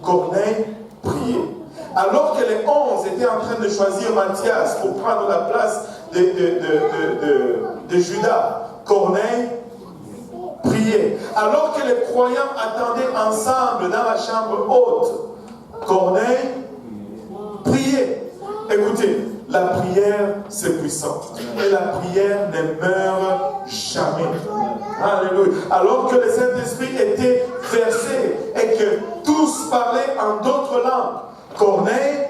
Corneille priait. Alors que les 11 étaient en train de choisir Matthias pour prendre la place de Judas, Corneille priait. Alors que les croyants attendaient ensemble dans la chambre haute, Corneille priait. Écoutez, la prière, c'est puissant. Et la prière ne meurt jamais. Alléluia. Alors que le Saint-Esprit était versé et que tous parlaient en d'autres langues, Corneille,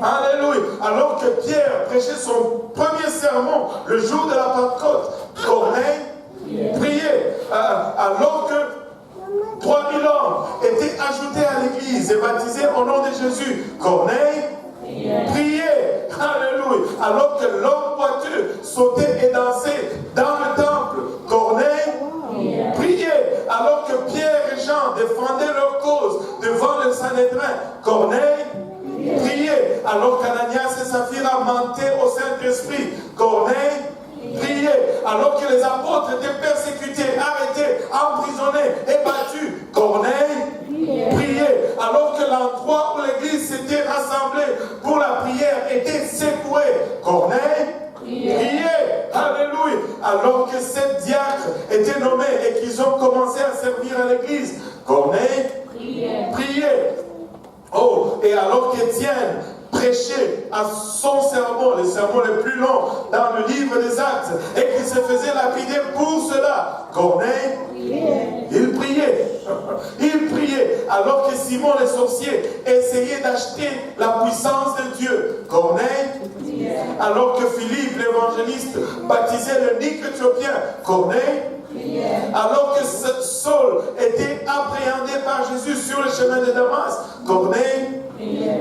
alléluia. Alors que Pierre prêchait son premier sermon le jour de la Pentecôte, Corneille priait. Alors que 3000 hommes étaient ajoutés à l'église et baptisés au nom de Jésus, Corneille priait. Alléluia. Alors que l'homme boiteux sautait et dansait dans le temple, Corneille priait. Alors que Pierre et Jean défendaient leur cause devant le Sanhédrin, Corneille priait. Alors qu'Ananias et Saphira mentaient au Saint-Esprit, Corneille priait. Alors que les apôtres étaient persécutés, arrêtés, emprisonnés et battus, Corneille priait. Alors que l'endroit où l'église s'était rassemblée pour la prière était secoué, Corneille priait. Alléluia. Alors que 7 diacres étaient nommés et qu'ils ont commencé à servir à l'église, Corneille priait. Oh, et alors qu'Étienne prêchait à son sermon, le sermon le plus long dans le livre des Actes, et qu'il se faisait lapider pour cela, Corneille, il priait. Il priait. Alors que Simon le sorcier essayait d'acheter la puissance de Dieu, Corneille, alors que Philippe l'évangéliste baptisait le Nique éthiopien, Corneille, alors que Saul était appréhendé par Jésus sur le chemin de Damas, Corneille,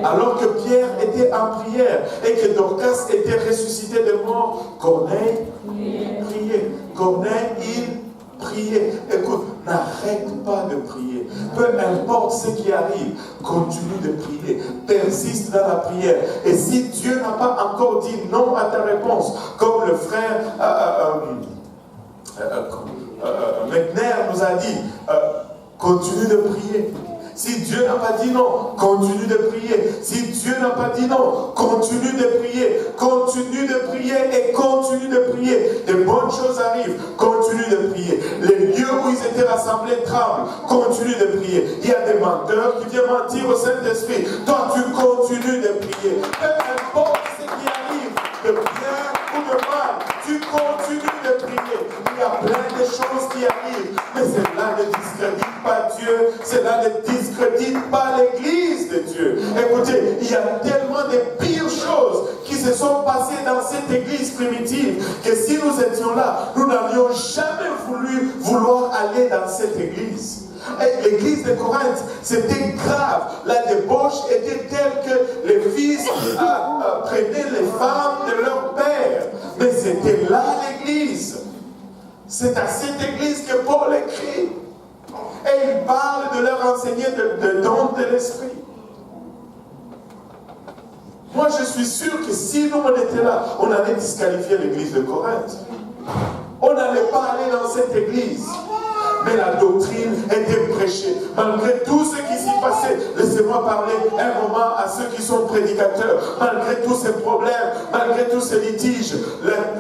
alors que Pierre était en prière et que Dorcas était ressuscité de mort, Corneille priait. Corneille, il priait. Écoute, n'arrête pas de prier. Peu importe ce qui arrive, continue de prier. Persiste dans la prière. Et si Dieu n'a pas encore dit non à ta réponse, comme le frère McNair nous a dit, continue de prier. Si Dieu n'a pas dit non, continue de prier. Si Dieu n'a pas dit non, continue de prier. Continue de prier et continue de prier. De bonnes choses arrivent. Continue de prier. Les lieux où ils étaient rassemblés tremblent. Continue de prier. Il y a des menteurs qui viennent mentir au Saint-Esprit. Toi, tu continues de prier. Peu importe ce qui arrive, de bien ou de mal, tu continues de prier. Il y a plein de choses qui arrivent. Mais cela ne discrédite pas Dieu. Cela ne discrédite pas l'église de Dieu. Écoutez, il y a tellement de pires choses qui se sont passées dans cette église primitive que si nous étions là, nous n'aurions jamais vouloir aller dans cette église. L'église de Corinthe, c'était grave. La débauche était telle que les fils prenaient les femmes de leur père. Mais c'était là l'église. C'est à cette église que Paul écrit. Et il parle de leur enseigner de dons de l'esprit. Moi, je suis sûr que si nous on était là, on allait disqualifier l'église de Corinthe. On n'allait pas aller dans cette église. Mais la doctrine était prêché. Malgré tout ce qui s'y passait, laissez-moi parler un moment à ceux qui sont prédicateurs. Malgré tous ces problèmes, malgré tous ces litiges,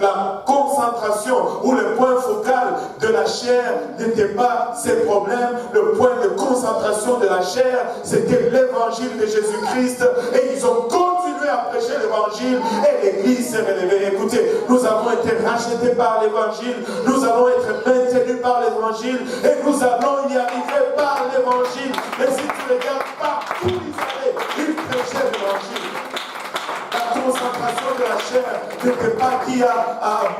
la concentration ou le point focal de la chair n'était pas ces problèmes. Le point de concentration de la chair, c'était l'évangile de Jésus-Christ. Et ils ont continué à prêcher l'évangile et l'église s'est relevée. Écoutez, nous avons été rachetés par l'évangile, nous allons être maintenus par l'évangile et nous allons y arriver par l'évangile. Et si tu regardes partout Israël, ils prêchaient l'évangile. La concentration de la chair n'était pas qui a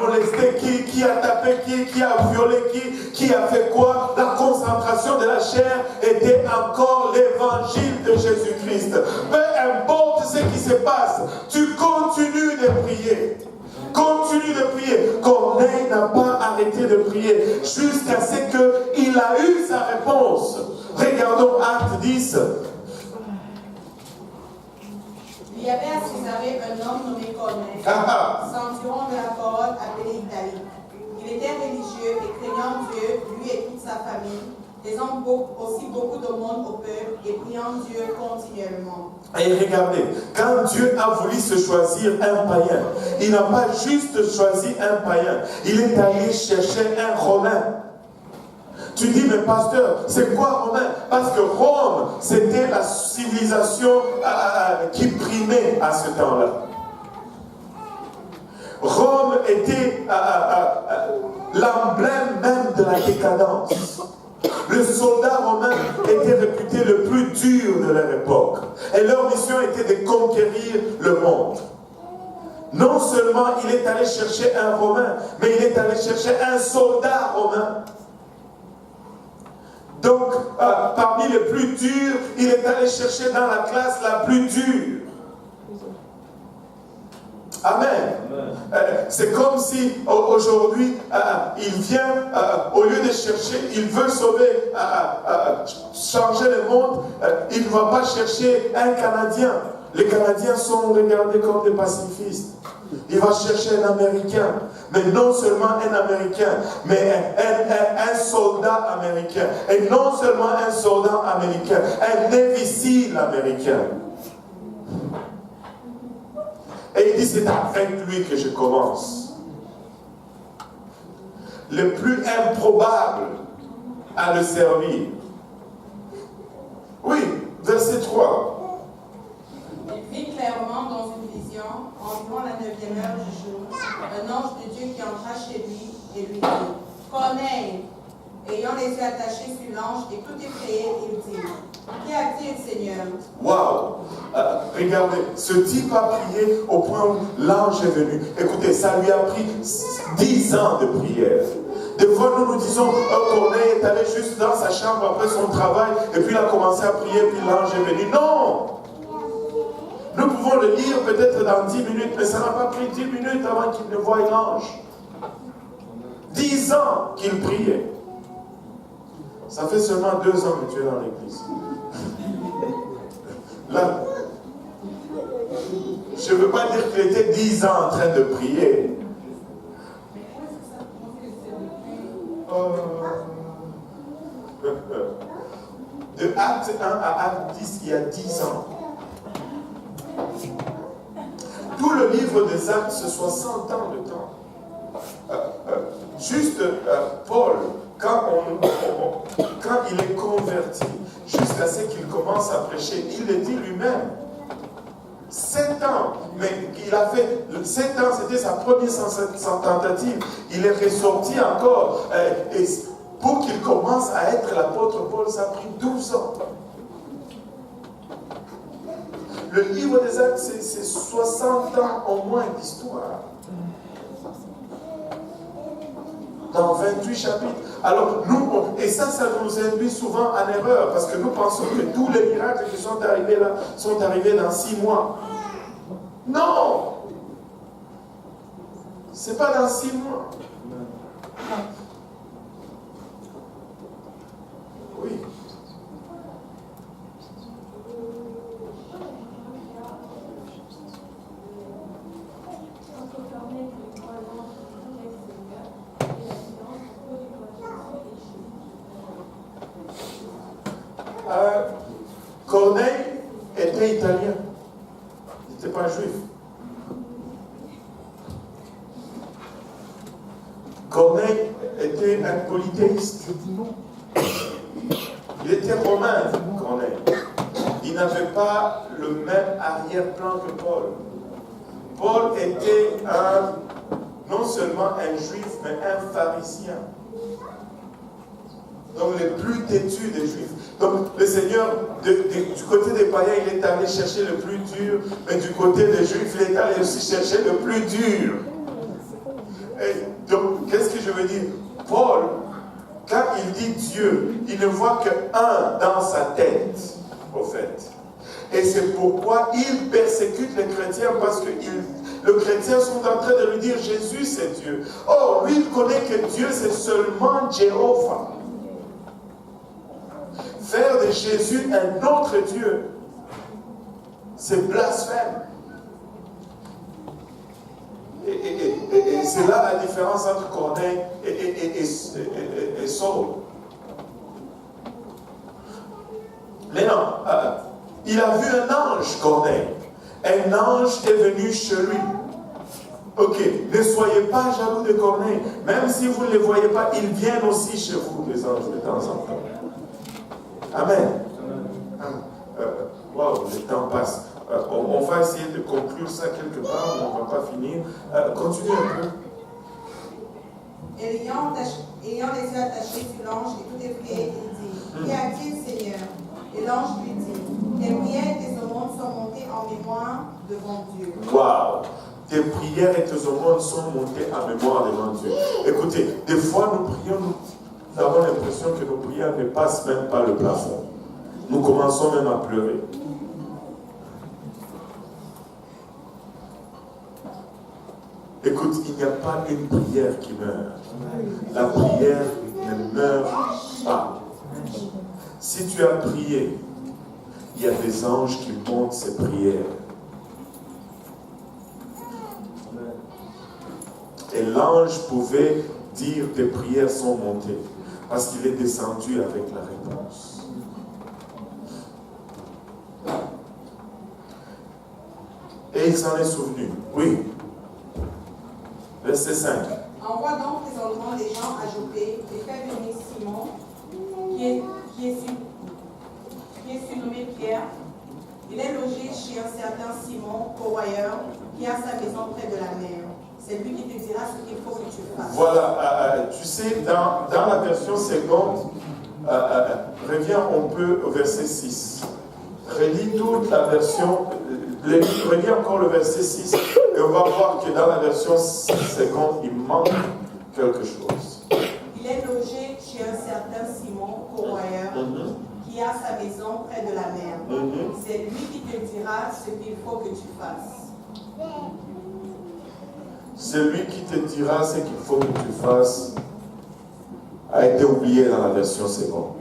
molesté qui a tapé qui a violé qui a fait quoi. La concentration de la chair était encore l'évangile de Jésus-Christ. Peu importe ce qui se passe, tu continues de prier. Continue de prier. Corneille n'a pas arrêté de prier jusqu'à ce qu'il a eu sa réponse. Regardons Acte 10. Il y avait à Césarée un homme nommé Corneille, centurion de la parole appelé Italie. Il était religieux et craignant Dieu, lui et toute sa famille, faisant aussi beaucoup de monde au peuple et priant Dieu continuellement. Et regardez, quand Dieu a voulu se choisir un païen, il n'a pas juste choisi un païen, il est allé chercher un Romain. Tu dis, mais pasteur, c'est quoi Romain? Parce que Rome, c'était la civilisation qui primait à ce temps-là. Rome était l'emblème même de la décadence. Le soldat romain était réputé le plus dur de leur époque. Et leur mission était de conquérir le monde. Non seulement il est allé chercher un Romain, mais il est allé chercher un soldat romain. Donc, parmi les plus durs, il est allé chercher dans la classe la plus dure. Amen. C'est comme si aujourd'hui, il vient, au lieu de chercher, il veut sauver, changer le monde, il ne va pas chercher un Canadien. Les Canadiens sont regardés comme des pacifistes. Il va chercher un Américain, mais non seulement un Américain, mais un soldat américain. Et non seulement un soldat américain, un Navy SEAL américain. Et il dit, c'est avec lui que je commence. Le plus improbable à le servir. Oui, verset 3. Il vit clairement dans une vision, environ la 9e heure du jour, un ange de Dieu qui entra chez lui et lui dit, Corneille, ayant les yeux attachés sur l'ange et tout effrayé, il dit, qu'y a-t-il, Seigneur? Waouh! Regardez, ce type a prié au point où l'ange est venu. Écoutez, ça lui a pris 10 ans de prière. Des fois, nous nous disons, Corneille est allé juste dans sa chambre après son travail, et puis il a commencé à prier, puis l'ange est venu. Non! Nous pouvons le lire peut-être dans 10 minutes, mais ça n'a pas pris 10 minutes avant qu'il ne voie l'ange. 10 ans qu'il priait. Ça fait seulement 2 ans que tu es dans l'église. Là, je ne veux pas dire qu'il était 10 ans en train de prier. De Acte 1 à Acte 10, il y a 10 ans. Tout le livre des Actes, c'est 60 ans de temps. Juste Paul, quand il est converti, jusqu'à ce qu'il commence à prêcher, il le dit lui-même. 7 ans, mais il a fait 7 ans, c'était sa première tentative. Il est ressorti encore. Et pour qu'il commence à être l'apôtre Paul, ça a pris 12 ans. Le livre des Actes, c'est 60 ans au moins d'histoire. Dans 28 chapitres. Alors, nous, et ça nous induit souvent en erreur, parce que nous pensons que tous les miracles qui sont arrivés là, sont arrivés dans 6 mois. Non! C'est pas dans 6 mois. Oui. était italien. Il n'était pas juif. Corneille était un polythéiste. Il était romain, Corneille. Il n'avait pas le même arrière-plan que Paul. Paul était non seulement un juif, mais un pharisien. Donc les plus têtus des juifs. Donc le Seigneur, du côté des païens, il est allé chercher le plus dur, mais du côté des juifs, il est allé aussi chercher le plus dur. Et donc, qu'est-ce que je veux dire? Paul, quand il dit Dieu, il ne voit qu'un dans sa tête, au fait. Et c'est pourquoi il persécute les chrétiens, parce que les chrétiens sont en train de lui dire Jésus c'est Dieu. Or, lui, il connaît que Dieu c'est seulement Jéhovah. Faire de Jésus un autre Dieu, c'est blasphème. Et c'est là la différence entre Corneille et Saul. Mais non, il a vu un ange, Corneille. Un ange est venu chez lui. Ok, ne soyez pas jaloux de Corneille. Même si vous ne les voyez pas, ils viennent aussi chez vous, les anges, de temps en temps. Amen. Waouh, le temps passe. On va essayer de conclure ça quelque part, mais on ne va pas finir. Continuez un peu. Et ayant les yeux attachés sur l'ange et tout effrayé, il dit, qu'y a-t-il, Seigneur? Et l'ange lui dit, tes prières et tes aumônes sont montées en mémoire devant Dieu. Waouh! Tes prières et tes aumônes sont montées en mémoire devant Dieu. Écoutez, des fois nous prions, nous avons l'impression que nos prières ne passent même pas le plafond. Nous commençons même à pleurer. Écoute, il n'y a pas une prière qui meurt. La prière ne meurt pas. Si tu as prié, il y a des anges qui montent ces prières. Et l'ange pouvait dire tes prières sont montées parce qu'il est descendu avec la réponse. Et il s'en est souvenu. Oui. Verset 5. Envoie donc présentement les gens à Joppé et fais venir Simon, qui est surnommé Pierre. Il est logé chez un certain Simon, corroyeur, qui a sa maison près de la mer. C'est lui qui te dira ce qu'il faut que tu fasses. Voilà, tu sais, dans la version seconde, reviens un peu au verset 6. Relis toute la version, relis encore le verset 6, et on va voir que dans la version seconde, il manque quelque chose. Il est logé chez un certain Simon, corroyeur, qui a sa maison près de la mer. C'est lui qui te dira ce qu'il faut que tu fasses. Celui qui te dira ce qu'il faut que tu fasses a été oublié dans la version seconde.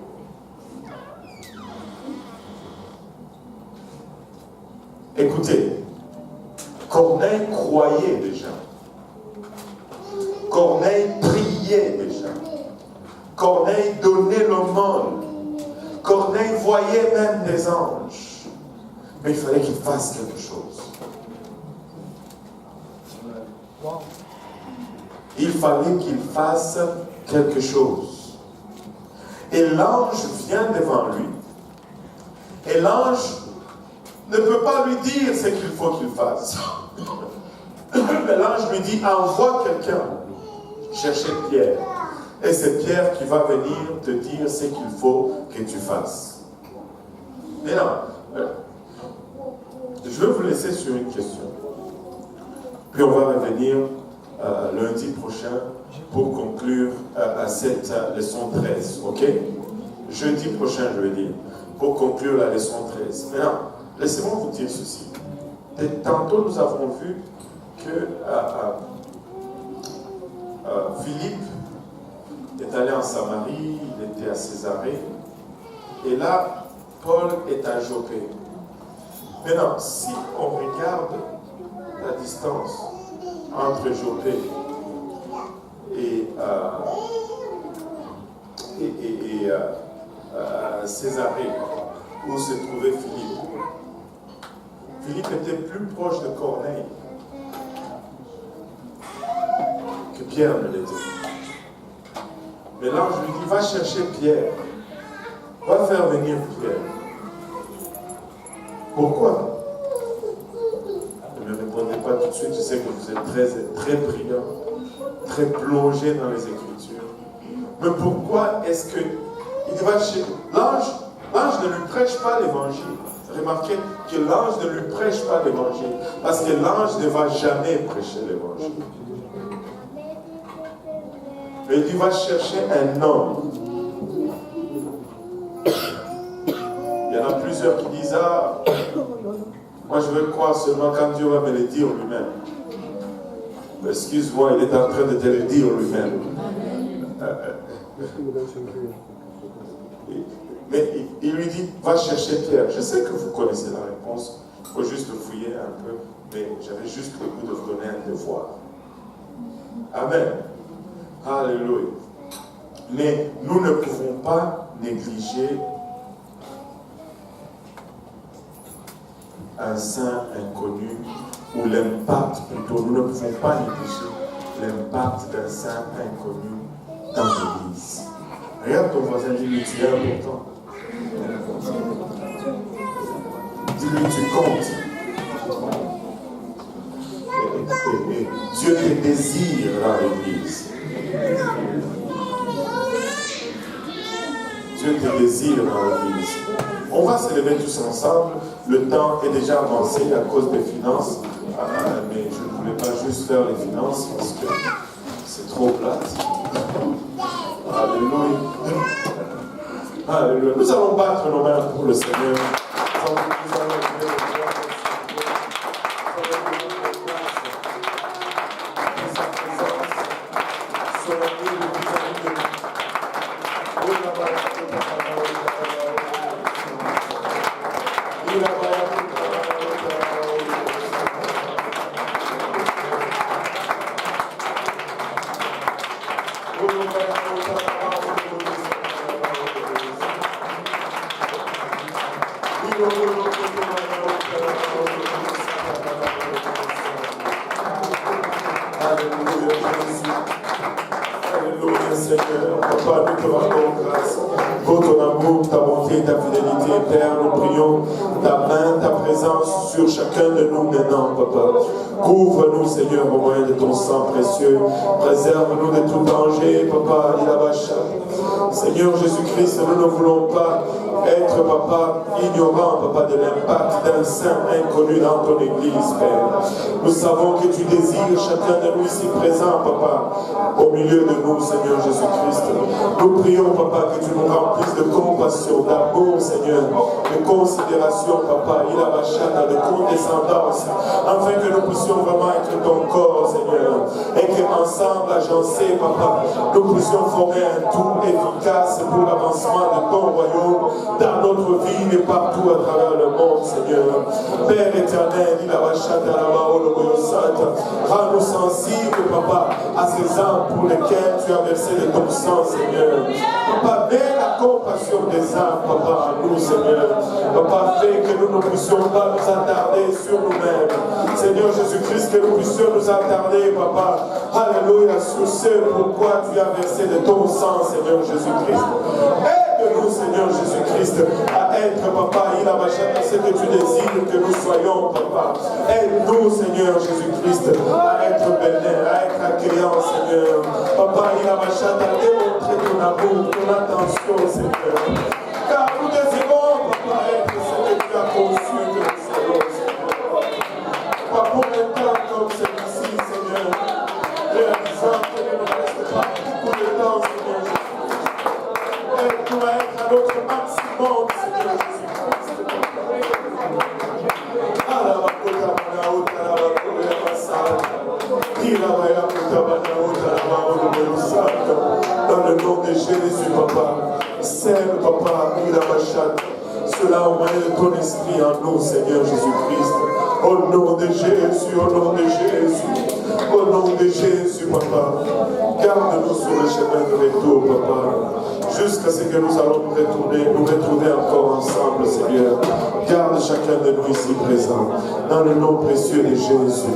Écoutez, Corneille croyait déjà. Corneille priait déjà. Corneille donnait l'aumône. Corneille voyait même des anges. Mais il fallait qu'il fasse quelque chose. Il fallait qu'il fasse quelque chose. Et l'ange vient devant lui. Et l'ange ne peut pas lui dire ce qu'il faut qu'il fasse. Mais l'ange lui dit, envoie quelqu'un chercher Pierre. Et c'est Pierre qui va venir te dire ce qu'il faut que tu fasses. Maintenant, je vais vous laisser sur une question. Puis on va revenir lundi prochain pour conclure à cette leçon 13. Ok? Jeudi prochain, je vais dire, pour conclure la leçon 13. Maintenant, laissez-moi vous dire ceci. Et tantôt, nous avons vu que Philippe est allé en Samarie, il était à Césarée, et là, Paul est à Joppé. Maintenant, si on regarde la distance entre Joppé et Césarée, où se trouvait Philippe, Philippe était plus proche de Corneille que Pierre ne l'était. Mais l'ange lui dit, va chercher Pierre. Va faire venir Pierre. Pourquoi? Ne me répondez pas tout de suite, je sais que vous êtes très, très brillant, très plongé dans les Écritures. Mais pourquoi est-ce que il va chez l'ange ne lui prêche pas l'évangile? Remarquez que l'ange ne lui prêche pas l'évangile, parce que l'ange ne va jamais prêcher l'évangile. Mais il va chercher un homme. Il y en a plusieurs qui disent, ah, moi je veux croire seulement quand Dieu va me le dire lui-même. Excuse-moi, il est en train de te le dire lui-même. Mais il lui dit, va chercher Pierre. Je sais que vous connaissez la réponse, il faut juste fouiller un peu, mais j'avais juste le goût de vous donner un devoir. Amen. Alléluia. Mais nous ne pouvons pas négliger un saint inconnu ou l'impact, plutôt, nous ne pouvons pas négliger l'impact d'un saint inconnu dans l'Église. Regarde ton voisin, dis-lui, tu es important. Dis-lui, tu comptes. Et Dieu te désire dans l'Église. Dieu te désire dans l'Église. On va se lever tous ensemble. Le temps est déjà avancé à cause des finances. Mais je ne voulais pas juste faire les finances parce que c'est trop plate. Alléluia. Alléluia. Nous allons battre nos mains pour le Seigneur. Nous allons lever nos mains. Sur chacun de nous maintenant, Papa. Couvre-nous, Seigneur, au moyen de ton sang précieux. Préserve-nous de tout danger, Papa. Seigneur Jésus-Christ, nous ne voulons pas être, Papa, ignorant, Papa, de l'impact d'un saint inconnu dans ton Église, Père. Nous savons que tu désires chacun de nous ici présent, Papa, au milieu de nous, Seigneur Jésus-Christ. Nous prions, Papa, que tu nous remplisses de compassion, d'amour, Seigneur, de considération, Papa, de condescendance, afin que nous puissions vraiment être ton corps, Seigneur, et qu'ensemble, agencés, Papa, nous puissions former un tout efficace pour l'avancement de ton royaume dans notre vie et partout à travers le monde, Seigneur. Père éternel, rends-nous sensibles, Papa, à ces âmes pour lesquelles tu as versé de ton sang, Seigneur. Papa, mets la compassion des âmes, Papa, à nous, Seigneur. Papa, fais que nous ne puissions pas nous attarder sur nous-mêmes. Seigneur Jésus-Christ, que nous puissions nous attarder, Papa, alléluia, sur ce pourquoi tu as versé de ton sang, Seigneur Jésus-Christ. Aide-nous, Seigneur Jésus-Christ, à être, Papa, ce que tu désires que nous soyons, Papa. Aide-nous, Seigneur Jésus-Christ, à être bénin, à être accueillant, Seigneur. Papa, à démontrer ton amour, ton attention, Seigneur. Car nous désirons, Papa, être ce que tu as conçu que nous soyons, Seigneur. Pas pour un temps comme celui-ci, Seigneur, réalisant que nous ne reste pas beaucoup de temps, Seigneur Jésus. Aide-nous à être à notre maximum, Seigneur Jésus-Christ. Dans le nom de Jésus, Papa, scelle, Papa, cela au moyen de ton esprit en nous, Seigneur Jésus-Christ. Au nom de Jésus, au nom de Jésus, au nom de Jésus, Papa. Garde-nous sur le chemin de retour, Papa. jusqu'à ce que nous allons nous retrouver encore ensemble, Seigneur. Garde chacun de nous ici présents, dans le nom précieux de Jésus.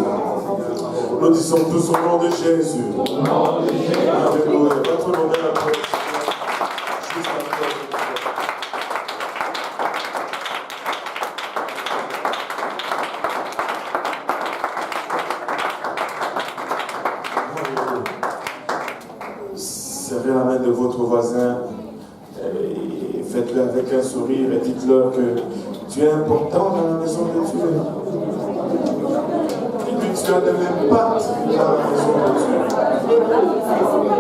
Nous disons tous au nom de Jésus. Alléluia. Votre nom est la paix. Serrez la main de votre voisin et faites-le avec un sourire et dites-leur que tu es important dans la maison de Dieu. Et que tu as de l'impact dans la maison de Dieu.